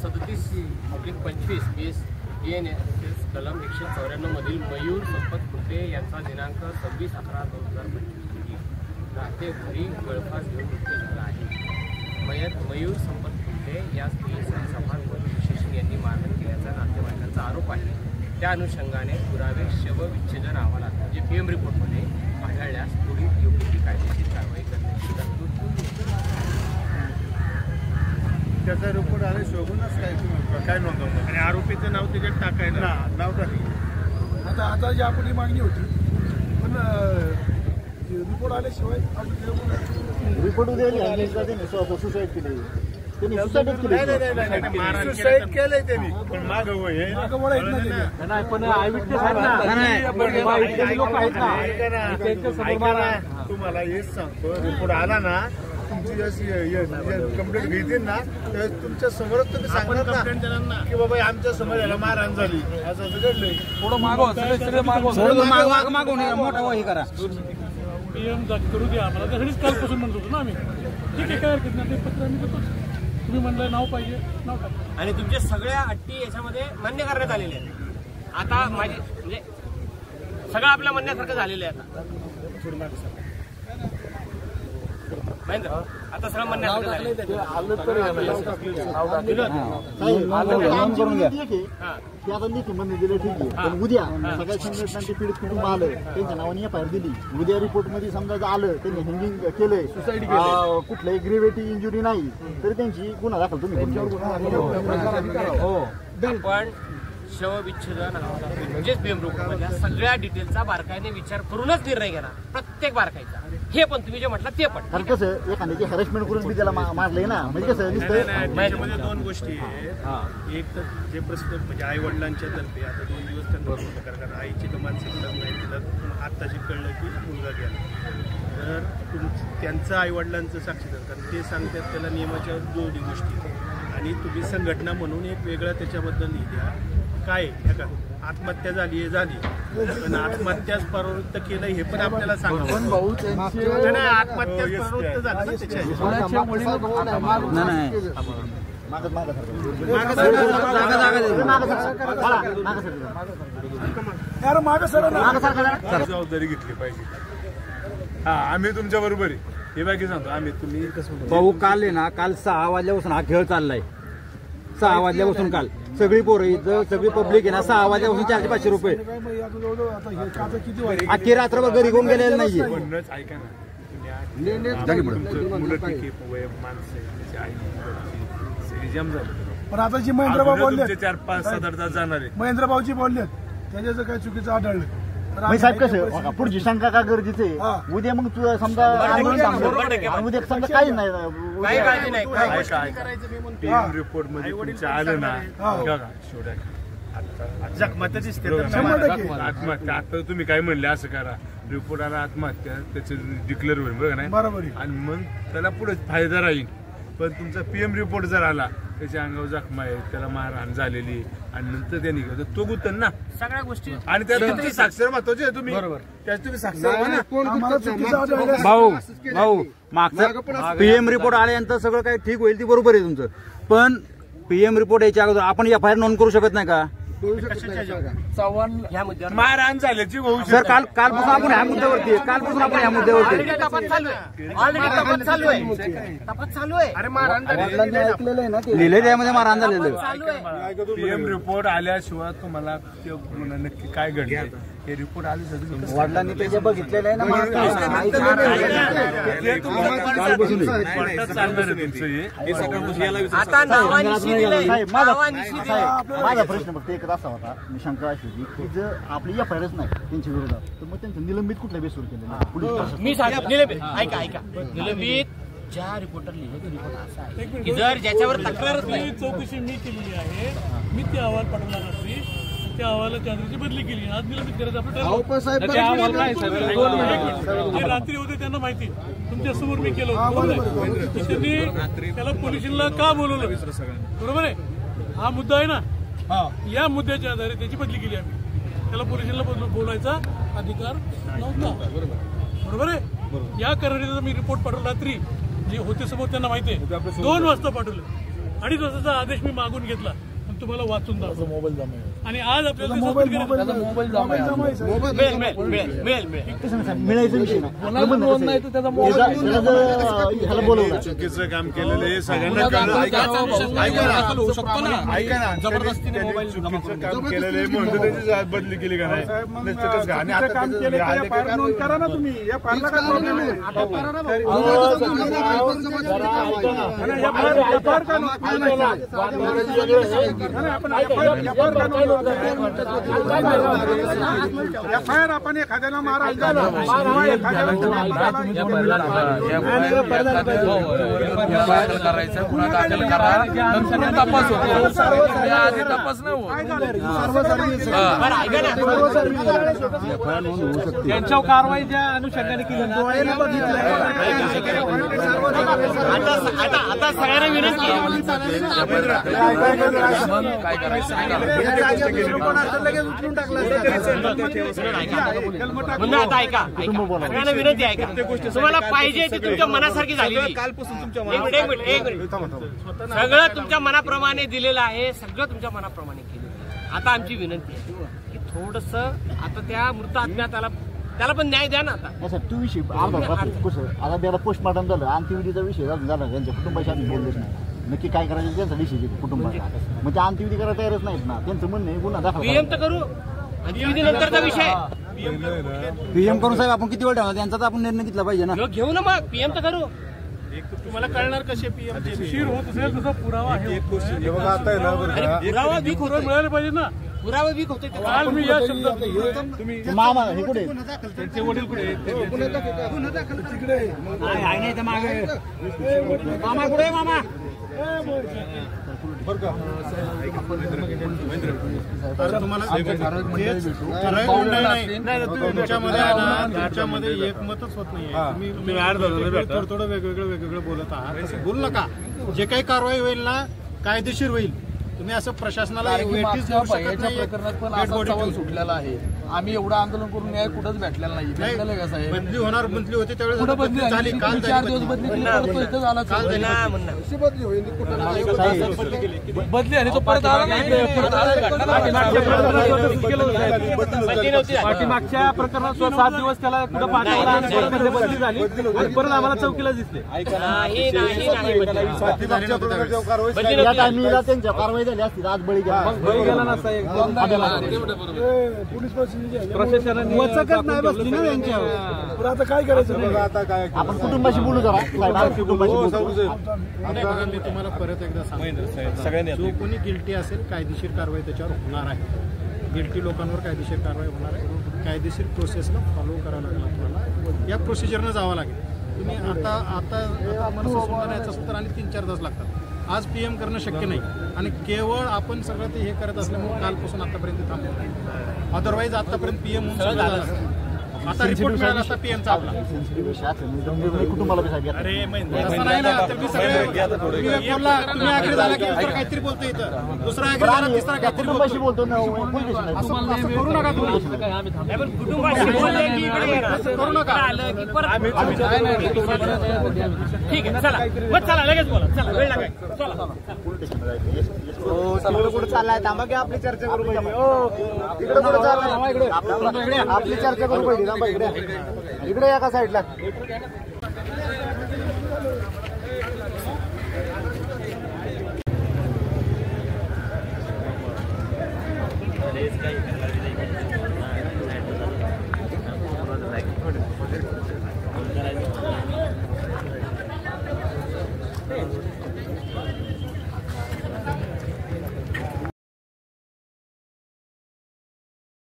37/25 BNSS कलम 194 मधील मयूर संपत खुंटे यांचा दिनांक 26/11/2025 रोजी रात्री घरी गळफास घेऊन मृत्यू झाला आहे. मयूर संपत खुंटे या स्त्रीस सफार पोलीस स्टेशन यांनी मारहाण केल्याचा नातेवाईकांचा आरोप आहे. त्या अनुषंगाने पुरावे शवविच्छेदन अहवालात म्हणजे PM रिपोर्टमध्ये आढळल्यास पुढील योग्य ती कायदेशीर कारवाई करण्याची तरतूद. त्याचा रिपोर्ट आले शोधूनच काय नोंदवलं आणि आरोपीचं नाव त्याच्यात टाकायचं नाव टाकलं. आता जी आपली मागणी होती पण रिपोर्ट आल्याशिवाय रिपोर्ट उद्या सुसाईड केली सुसाईड केलंय त्यांनी पण मागं पण तुम्हाला हेच सांगतो रिपोर्ट आला ना तुमची जशी कंप्लेंट घेतील ना तर तुमच्या समोरच तुम्ही सांगणार ना की बाबा आमच्या समोर याला मारहाण झाली असं घडलंय. थोडं मागवा मोठा हे करा PM करू द्या आम्हाला त्यासाठीच कालपासून म्हणत होतो ना आम्ही. ठीक आहे काय हरकत नाही ते पत्र आम्ही देतो. तुम्ही म्हणलं नाव पाहिजे नाव टाका आणि तुमच्या सगळ्या अटी याच्यामध्ये मान्य करण्यात आलेल्या आहेत. आता माझे म्हणजे सगळं आपल्या म्हणण्यासारखं झालेलं आहे. आता सगळं म्हणण्यासारखं उद्या सगळ्या संघटनांचे पीडित कुटुंब आलं त्यांच्या नावाने FIR दिली. उद्या रिपोर्ट मध्ये समजा आलं त्यांनी हँगिंग केलंय कुठल्याही ग्रेव्हिटी इंजुरी नाही तरी त्यांची गुन्हा दाखल तुम्ही आपण शवविच्छेदन म्हणजेच PM रिपोर्टमधल्या सगळ्या डिटेलचा बारकाईने विचार करूनच निर्णय घेणार प्रत्येक बारकाईचा. हे पण तुम्ही जे म्हटलं ते पण कारण कसं एखाद्याची हॅरेसमेंट करून मी त्याला मारलंय ना म्हणजे कसं त्याच्यामध्ये दोन गोष्टी आहेत. एक तर जे प्रश्न म्हणजे आई वडिलांच्या तर्फे आता 2 दिवस त्यांना कारण आईची तर मानसिकता नाही तिला आत्ताशी कळलं की मुलगा गेला तर त्यांचं आई वडिलांचं साक्षीदार कारण ते सांगतात त्याला नियमाच्या जोडी गोष्टी आणि तुम्ही संघटना म्हणून एक वेगळं त्याच्याबद्दल लिहिल्या काय का आत्महत्या झाली पण आत्महत्याच प्रवृत्त केलं हे पण आपल्याला सांगा. आत्महत्याच प्रवृत्त झालं जबाबदारी घेतली पाहिजे. आम्ही तुमच्या बरोबर आहे हे बाकी सांगतो. आम्ही तुम्ही भाऊ काल आहे ना काल 6 वाजल्यापासून हा खेळ चाललाय. 6 वाजल्यापासून काल सगळी पोरं इथं सगळी पब्लिक आहे ना 6 वाजल्यापासून 400-500 रुपये अख्खी रात्रभर घरी घेऊन गेलेलं नाहीये. ऐका ना पण आता जी महेंद्रभाऊ बोलले 4-5-7 तास जाणार आहे. महेंद्रभाऊजी बोललेत त्याच्याचं काय चुकीचं आढळलं साहेब कसं पुढची शंका का गरजेचं आहे. उद्या मग तू समजा उद्या समजा काही नाही PM रिपोर्ट मध्ये आलं ना आत्महत्या दिसते. आत्महत्या आता तुम्ही काय म्हणले असं करा रिपोर्ट आला आत्महत्या त्याचं डिक्लेअर होईल बघा नाही बरोबर आणि मग त्याला पुढे फायदा राहील. पण तुमचा PM रिपोर्ट जर आला त्याच्या अंगावर जखमा आहे त्याला मारहाण झालेली आणि नंतर त्यांनी तो गुतन ना सगळ्या गोष्टी आणि त्यात तुमची साक्षर महत्वाची आहे. तुम्ही बरोबर त्यात तुम्ही साक्षर भाऊ मागचा PM रिपोर्ट आल्यानंतर सगळं काही ठीक होईल ती बरोबर आहे तुमचं. पण PM रिपोर्ट याच्या अगोदर आपण FIR नोंद करू शकत नाही का? मारहाण झाल्याची सर कालपासून आपण ह्या मुद्द्यावरती लिहिले त्यामध्ये मारहाण झालेलं. PM रिपोर्ट आल्याशिवाय तुम्हाला नक्की काय घडलं हे रिपोर्ट आले वडिलांनी त्याच्या बघितलेलं आहे ना. माझा प्रश्न फक्त एकच असा होता मी शंका अशी होती की जर आपली FIRच नाही त्यांच्या विरोधात तर मग त्यांचं निलंबित कुठल्या बेसवर केलेलं मी निलंबित ज्या रिपोर्टर लिहिले ते रिपोर्ट असा आहे की जर ज्याच्यावर तक्रार चौकशी मी केलेली आहे मी ते अहवाल पाठवला रात्री त्या अहवालाच्या आधाराची बदली केली आज निलंबित करायचं आपण रात्री होते त्यांना माहिती तुमच्या समोर मी केलं होतं त्यांनी त्याला पोलिसांना का बोलवलं बरोबर आहे. हा मुद्दा आहे ना या मुद्द्याच्या आधारे त्याची बदली केली आम्ही. त्याला पोलिसांना बोलायचा अधिकार नव्हता बरोबर आहे. या कारणाने मी रिपोर्ट पाठवला रात्री जे होते समोर त्यांना माहिती आहे 2 वाजता पाठवलं 2.5 तासाचा आदेश मी मागून घेतला आणि तुम्हाला वाचून दाखवतो मोबाईल जमा आणि आज आपल्याला मिळायचा विषय नाही ह्याला बोलवलं चुकीचं काम केलेलं हे सगळ्यांना जबरदस्तीने चुकीचं काम केलेलं आहे म्हणून त्याची बदली केली का नाही काम केलं करा ना तुम्ही या फारला काय प्रॉब्लेम आहे एफआयआर आपण एखाद्याला मारायला करायचं गुन्हा दाखल करा तपास होतो आधी तपास नाही त्यांच्यावर कारवाई ज्या अनुषंगाने केली आता सगळ्यांना विनंती काय करायचं आता ऐका सगळ्यांना विनंती ऐका तुम्हाला पाहिजे ती तुमच्या मनासारखी झालेली कालपासून तुमच्या सगळं तुमच्या मनाप्रमाणे दिलेलं आहे सगळं तुमच्या मनाप्रमाणे केलं आता आमची विनंती आहे की थोडस आता त्या मृत आत्म्याला त्याला पण न्याय द्या ना आता तू विषय कसं आता त्याला पोस्टमॉर्टम झालं अंत्यविधीचा विषय झाला त्यांच्या कुटुंबाशी आम्ही बोललोच नाही नक्की काय करायचं त्यांचा विषय कुटुंबाचा मग ते अंत्यविधी करायला तयारच नाहीत ना त्यांचं म्हणणं गुन्हा दाखल पीएम तर करू अंत्यविधी नंतरचा विषय पीएम करून साहेब आपण किती वेळ ठेवणार त्यांचा तर आपण निर्णय घेतला पाहिजे ना घेऊ ना मग पीएम तर करू तुम्हाला कळणार कसे पीएम शिर होत असेल तसा पुरावा आहे पुरावा वीक होतो मिळायला पाहिजे ना पुरावा वीक होतोय काल मी या शब्दात तुम्ही मामा हे कुठे त्यांचे वडील कुठे मामा कुठे मामा तुमच्यामध्ये एकमतच होत नाही थोडं वेगवेगळं बोलत आहात बोलू नका जे काही कारवाई होईल ना कायदेशीर होईल तुम्ही असं प्रशासनाला प्रकरणात पण असा सवाल सुटलेला आहे आम्ही एवढं आंदोलन करून न्याय कुठंच भेटलेला नाही कसं आहे बदली होणार बदली होती त्यावेळेस कुठं बदली झाली काल 4 दिवस बदली बदली आणि तो परत आला नाही पाठीमागच्या प्रकरणात 7 दिवस त्याला कुठं पाठवला बदली झाली आणि परत आम्हाला चौकीला दिसले या टायमिंगला त्यांच्या कारवाई झाली असती आज बळी गेला नसता प्रशासनाने वचकच नाही बसली ना त्यांच्यावर आता काय करायचं आपण कुटुंबाशी बोलू जरा कुटुंबाशी मी तुम्हाला परत एकदा सांगतो जो कोणी गिल्टी असेल कायदेशीर कारवाई त्याच्यावर होणार आहे गिल्टी लोकांवर कायदेशीर कारवाई होणार आहे कायदेशीर प्रोसेसला फॉलो करावं लागेल तुम्हाला या प्रोसिजरनं जावं लागेल तुम्ही आता मनसुद्धा न्यायचं सूत्र आणि 3-4 तास लागतात आज पीएम करणं शक्य नाही आणि केवळ आपण सगळं ते हे करत असल्यामुळे कालपासून आतापर्यंत थांबलो नाही अदरवाईज आतापर्यंत पीएम होऊन सगळं झालं असतं आता रिपोर्ट मिळाला असता पीएमचा आपला कुटुंबाला अरे असं नाही ना तुम्ही बोलला तुम्ही आग्रह झाला की दुसरं काहीतरी बोलतो इथं दुसरा आग्रह झाला तिसरा काहीतरी कुटुंबाशी बोलतो ना करू नका तुम्ही करू नका ठीक आहे चला मग चला लगेच बोला चला वेळ लागाय चला कुठे चाललाय थांबा की आपली चर्चा करू पाहिजे इकडे कुठे चाललाय आपली चर्चा करू पाहिजे थांबा इकडे इकडे एका साईडला